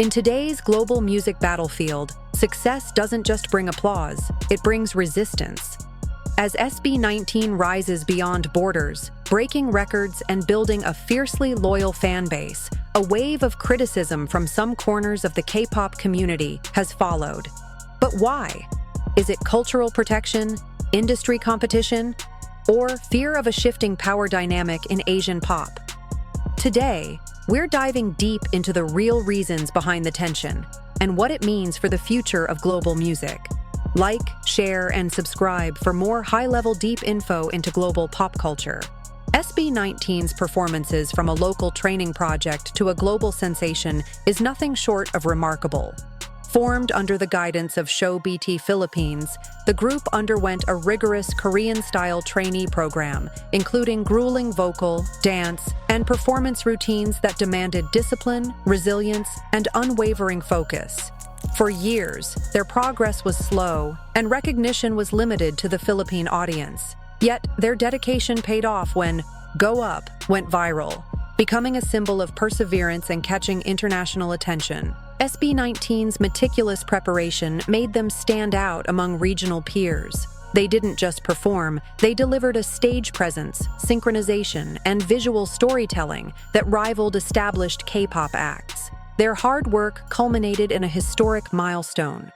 In today's global music battlefield, success doesn't just bring applause, it brings resistance. As SB19 rises beyond borders, breaking records and building a fiercely loyal fan base, a wave of criticism from some corners of the K-pop community has followed. But why? Is it cultural protection, industry competition, or fear of a shifting power dynamic in Asian pop? Today, we're diving deep into the real reasons behind the tension and what it means for the future of global music. Like, share, and subscribe for more high-level deep info into global pop culture. SB19's performances from a local training project to a global sensation is nothing short of remarkable. Formed under the guidance of Show BT Philippines, the group underwent a rigorous Korean-style trainee program, including grueling vocal, dance, and performance routines that demanded discipline, resilience, and unwavering focus. For years, their progress was slow, and recognition was limited to the Philippine audience. Yet, their dedication paid off when Go Up went viral, becoming a symbol of perseverance and catching international attention. SB19's meticulous preparation made them stand out among regional peers. They didn't just perform, they delivered a stage presence, synchronization, and visual storytelling that rivaled established K-pop acts. Their hard work culminated in a historic milestone.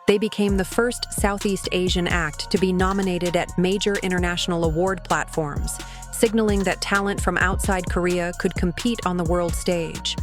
They became the first Southeast Asian act to be nominated at major international award platforms, signaling that talent from outside Korea could compete on the world stage.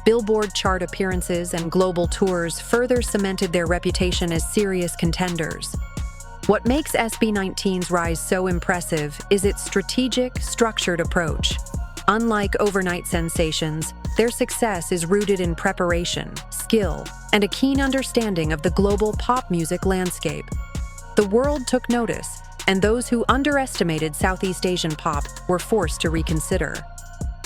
Billboard chart appearances and global tours further cemented their reputation as serious contenders. What makes SB19's rise so impressive is its strategic, structured approach. Unlike overnight sensations, their success is rooted in preparation, skill, and a keen understanding of the global pop music landscape. The world took notice, and those who underestimated Southeast Asian pop were forced to reconsider.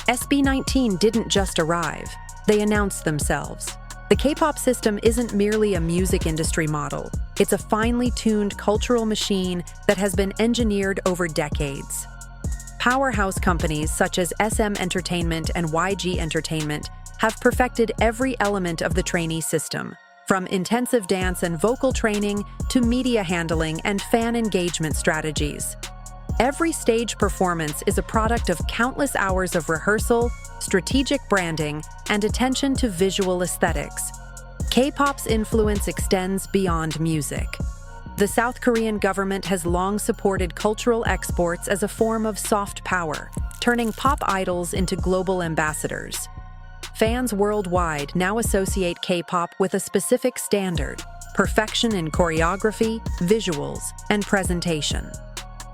SB19 didn't just arrive, they announced themselves. The K-pop system isn't merely a music industry model, it's a finely tuned cultural machine that has been engineered over decades. Powerhouse companies such as SM Entertainment and YG Entertainment have perfected every element of the trainee system, from intensive dance and vocal training to media handling and fan engagement strategies. Every stage performance is a product of countless hours of rehearsal, strategic branding, and attention to visual aesthetics. K-pop's influence extends beyond music. The South Korean government has long supported cultural exports as a form of soft power, turning pop idols into global ambassadors. Fans worldwide now associate K-pop with a specific standard: perfection in choreography, visuals, and presentation.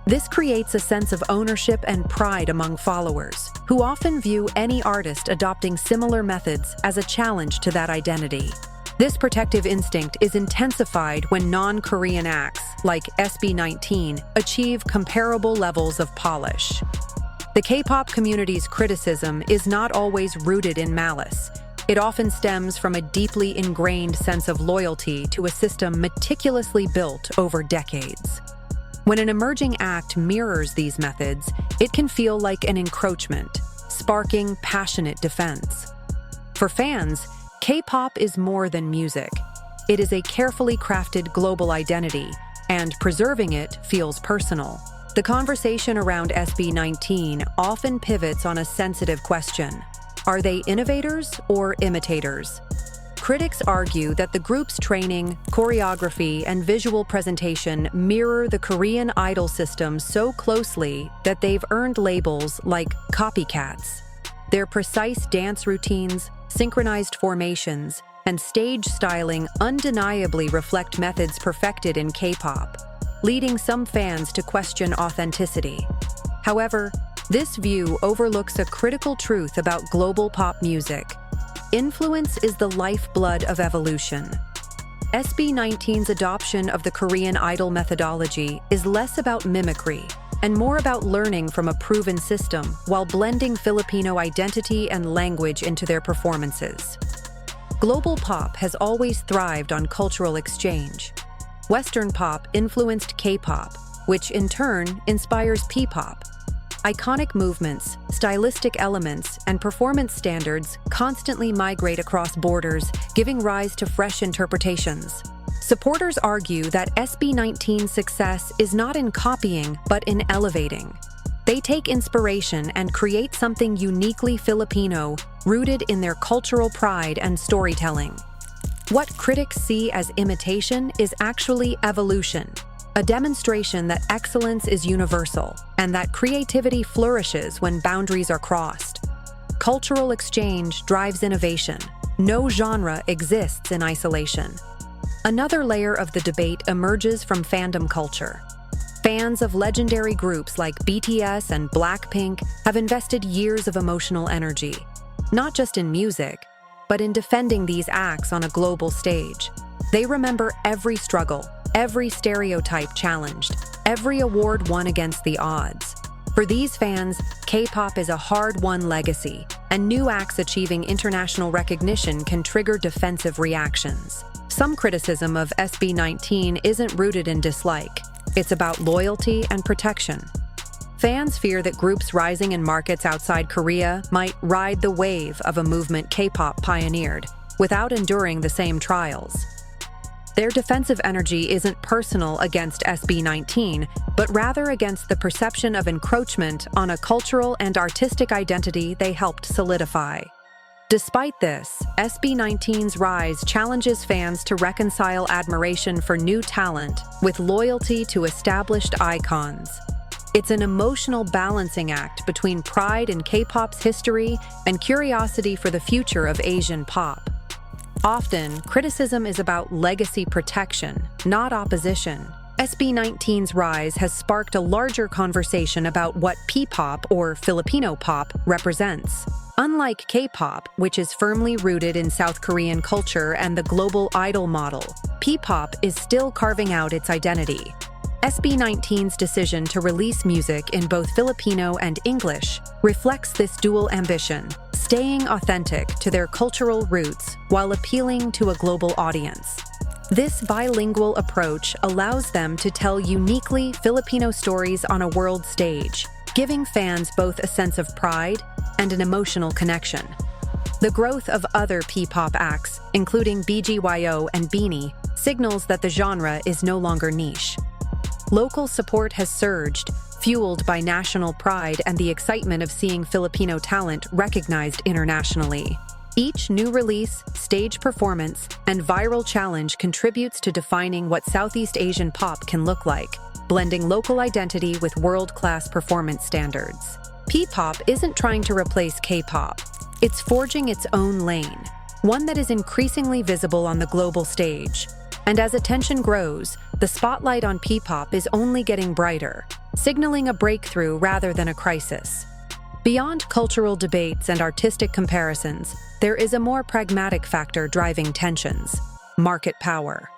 This creates a sense of ownership and pride among followers, who often view any artist adopting similar methods as a challenge to that identity. This protective instinct is intensified when non-Korean acts, like SB19, achieve comparable levels of polish. The K-pop community's criticism is not always rooted in malice. It often stems from a deeply ingrained sense of loyalty to a system meticulously built over decades. When an emerging act mirrors these methods, it can feel like an encroachment, sparking passionate defense. For fans, K-pop is more than music. It is a carefully crafted global identity, and preserving it feels personal. The conversation around SB19 often pivots on a sensitive question: are they innovators or imitators? Critics argue that the group's training, choreography, and visual presentation mirror the Korean idol system so closely that they've earned labels like copycats. Their precise dance routines, synchronized formations, and stage styling undeniably reflect methods perfected in K-pop, leading some fans to question authenticity. However, this view overlooks a critical truth about global pop music. Influence is the lifeblood of evolution. SB19's adoption of the Korean idol methodology is less about mimicry and more about learning from a proven system while blending Filipino identity and language into their performances. Global pop has always thrived on cultural exchange. Western pop influenced K-pop, which in turn inspires P-pop. iconic movements, stylistic elements, and performance standards constantly migrate across borders, giving rise to fresh interpretations. Supporters argue that SB19's success is not in copying, but in elevating. They take inspiration and create something uniquely Filipino, rooted in their cultural pride and storytelling. What critics see as imitation is actually evolution, a demonstration that excellence is universal and that creativity flourishes when boundaries are crossed. Cultural exchange drives innovation. No genre exists in isolation. Another layer of the debate emerges from fandom culture. Fans of legendary groups like BTS and Blackpink have invested years of emotional energy, not just in music, but in defending these acts on a global stage. They remember every struggle, every stereotype challenged, every award won against the odds. For these fans, K-pop is a hard-won legacy, and new acts achieving international recognition can trigger defensive reactions. Some criticism of SB19 isn't rooted in dislike. It's about loyalty and protection. Fans fear that groups rising in markets outside Korea might ride the wave of a movement K-pop pioneered, without enduring the same trials. Their defensive energy isn't personal against SB19, but rather against the perception of encroachment on a cultural and artistic identity they helped solidify. Despite this, SB19's rise challenges fans to reconcile admiration for new talent with loyalty to established icons. It's an emotional balancing act between pride in K-pop's history and curiosity for the future of Asian pop. Often, criticism is about legacy protection, not opposition. SB19's rise has sparked a larger conversation about what P-pop or Filipino pop represents. Unlike K-pop, which is firmly rooted in South Korean culture and the global idol model, P-pop is still carving out its identity. SB19's decision to release music in both Filipino and English reflects this dual ambition, staying authentic to their cultural roots while appealing to a global audience. This bilingual approach allows them to tell uniquely Filipino stories on a world stage, giving fans both a sense of pride and an emotional connection. The growth of other P-pop acts, including BGYO and BINI, signals that the genre is no longer niche. Local support has surged, fueled by national pride and the excitement of seeing Filipino talent recognized internationally. Each new release, stage performance, and viral challenge contributes to defining what Southeast Asian pop can look like, blending local identity with world-class performance standards. P-pop isn't trying to replace K-pop. It's forging its own lane, one that is increasingly visible on the global stage. And as attention grows, the spotlight on P-pop is only getting brighter, signaling a breakthrough rather than a crisis. Beyond cultural debates and artistic comparisons, there is a more pragmatic factor driving tensions: market power.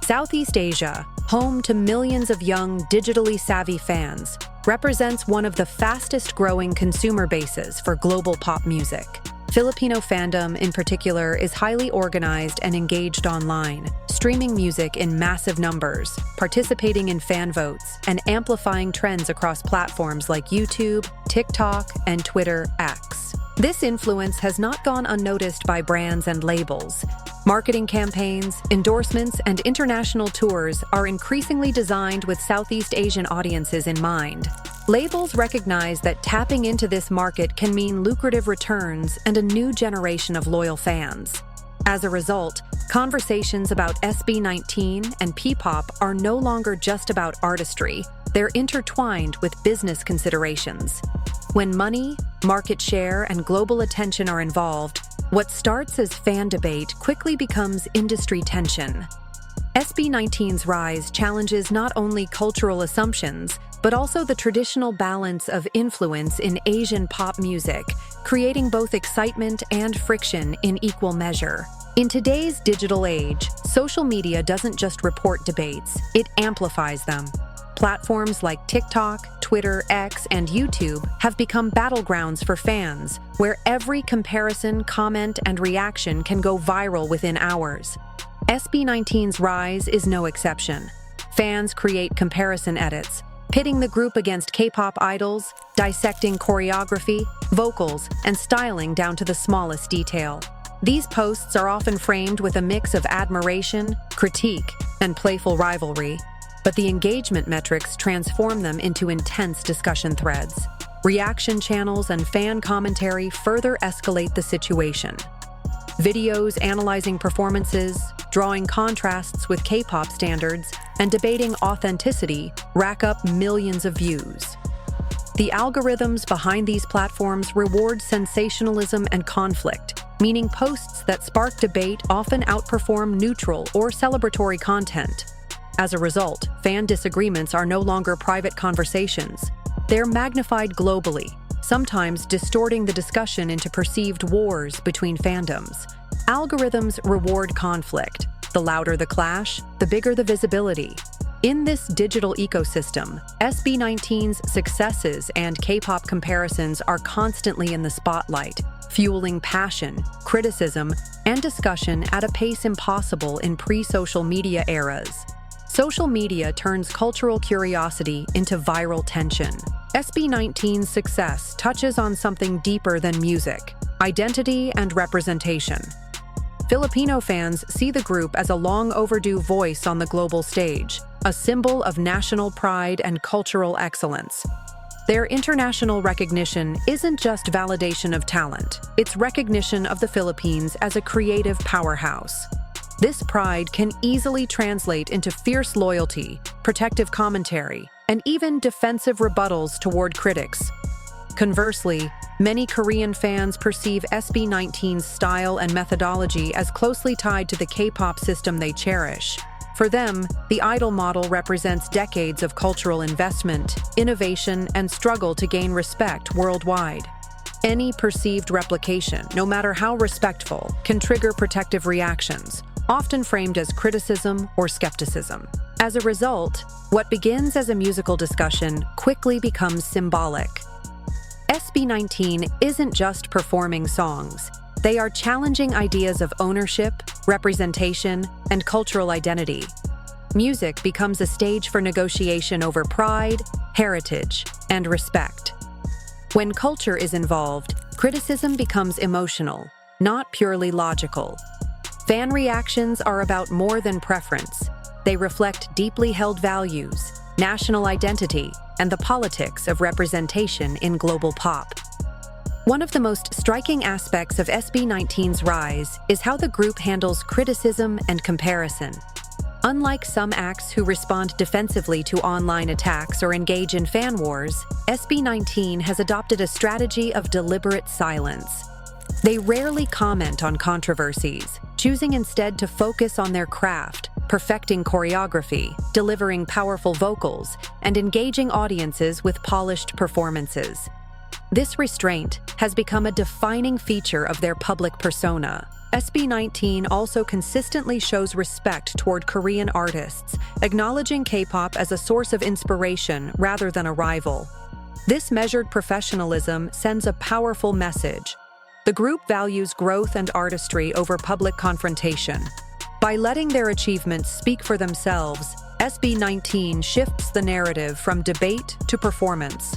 Southeast Asia, home to millions of young, digitally savvy fans, represents one of the fastest-growing consumer bases for global pop music. Filipino fandom, in particular, is highly organized and engaged online, streaming music in massive numbers, participating in fan votes, and amplifying trends across platforms like YouTube, TikTok, and Twitter X. This influence has not gone unnoticed by brands and labels. Marketing campaigns, endorsements, and international tours are increasingly designed with Southeast Asian audiences in mind. Labels recognize that tapping into this market can mean lucrative returns and a new generation of loyal fans. As a result, conversations about SB19 and P-pop are no longer just about artistry. They're intertwined with business considerations. When money, market share, and global attention are involved, what starts as fan debate quickly becomes industry tension. SB19's rise challenges not only cultural assumptions, but also the traditional balance of influence in Asian pop music, creating both excitement and friction in equal measure. In today's digital age, social media doesn't just report debates, it amplifies them. Platforms like TikTok, Twitter, X, and YouTube have become battlegrounds for fans, where every comparison, comment, and reaction can go viral within hours. SB19's rise is no exception. Fans create comparison edits, pitting the group against K-pop idols, dissecting choreography, vocals, and styling down to the smallest detail. These posts are often framed with a mix of admiration, critique, and playful rivalry, but the engagement metrics transform them into intense discussion threads. Reaction channels and fan commentary further escalate the situation. Videos analyzing performances, drawing contrasts with K-pop standards, and debating authenticity rack up millions of views. The algorithms behind these platforms reward sensationalism and conflict, meaning posts that spark debate often outperform neutral or celebratory content. As a result, fan disagreements are no longer private conversations. They're magnified globally, sometimes distorting the discussion into perceived wars between fandoms. Algorithms reward conflict. The louder the clash, the bigger the visibility. In this digital ecosystem, SB19's successes and K-pop comparisons are constantly in the spotlight, fueling passion, criticism, and discussion at a pace impossible in pre-social media eras. Social media turns cultural curiosity into viral tension. SB19's success touches on something deeper than music: identity and representation. Filipino fans see the group as a long-overdue voice on the global stage, a symbol of national pride and cultural excellence. Their international recognition isn't just validation of talent, it's recognition of the Philippines as a creative powerhouse. This pride can easily translate into fierce loyalty, protective commentary, and even defensive rebuttals toward critics. Conversely, many Korean fans perceive SB19's style and methodology as closely tied to the K-pop system they cherish. For them, the idol model represents decades of cultural investment, innovation, and struggle to gain respect worldwide. Any perceived replication, no matter how respectful, can trigger protective reactions, often framed as criticism or skepticism. As a result, what begins as a musical discussion quickly becomes symbolic. SB19 isn't just performing songs. They are challenging ideas of ownership, representation, and cultural identity. Music becomes a stage for negotiation over pride, heritage, and respect. When culture is involved, criticism becomes emotional, not purely logical. Fan reactions are about more than preference. They reflect deeply held values, national identity, and the politics of representation in global pop. One of the most striking aspects of SB19's rise is how the group handles criticism and comparison. Unlike some acts who respond defensively to online attacks or engage in fan wars, SB19 has adopted a strategy of deliberate silence. They rarely comment on controversies, choosing instead to focus on their craft, perfecting choreography, delivering powerful vocals, and engaging audiences with polished performances. This restraint has become a defining feature of their public persona. SB19 also consistently shows respect toward Korean artists, acknowledging K-pop as a source of inspiration rather than a rival. This measured professionalism sends a powerful message. The group values growth and artistry over public confrontation. By letting their achievements speak for themselves, SB19 shifts the narrative from debate to performance.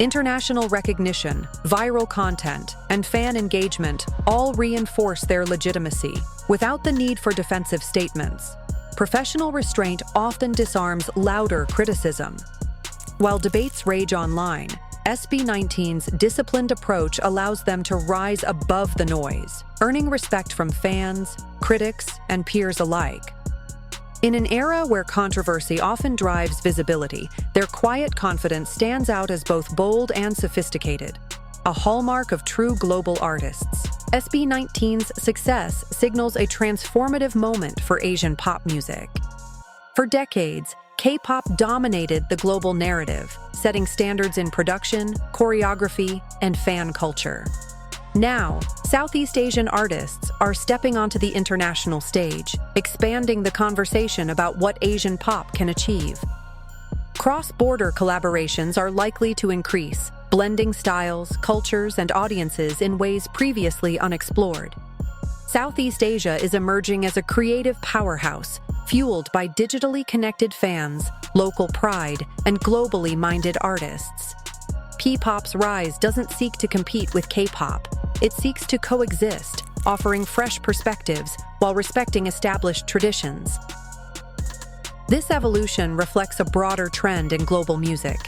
International recognition, viral content, and fan engagement all reinforce their legitimacy, without the need for defensive statements. Professional restraint often disarms louder criticism. While debates rage online, SB19's disciplined approach allows them to rise above the noise, earning respect from fans, critics, and peers alike. In an era where controversy often drives visibility, their quiet confidence stands out as both bold and sophisticated, a hallmark of true global artists. SB19's success signals a transformative moment for Asian pop music. For decades, K-pop dominated the global narrative, setting standards in production, choreography, and fan culture. Now, Southeast Asian artists are stepping onto the international stage, expanding the conversation about what Asian pop can achieve. Cross-border collaborations are likely to increase, blending styles, cultures, and audiences in ways previously unexplored. Southeast Asia is emerging as a creative powerhouse, fueled by digitally connected fans, local pride, and globally minded artists. P-pop's rise doesn't seek to compete with K-pop. It seeks to coexist, offering fresh perspectives while respecting established traditions. This evolution reflects a broader trend in global music.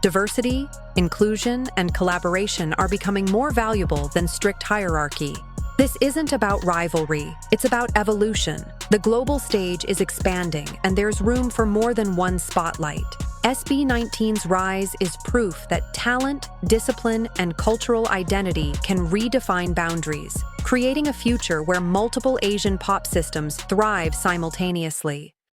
Diversity, inclusion, and collaboration are becoming more valuable than strict hierarchy. This isn't about rivalry, it's about evolution. The global stage is expanding, and there's room for more than one spotlight. SB19's rise is proof that talent, discipline, and cultural identity can redefine boundaries, creating a future where multiple Asian pop systems thrive simultaneously.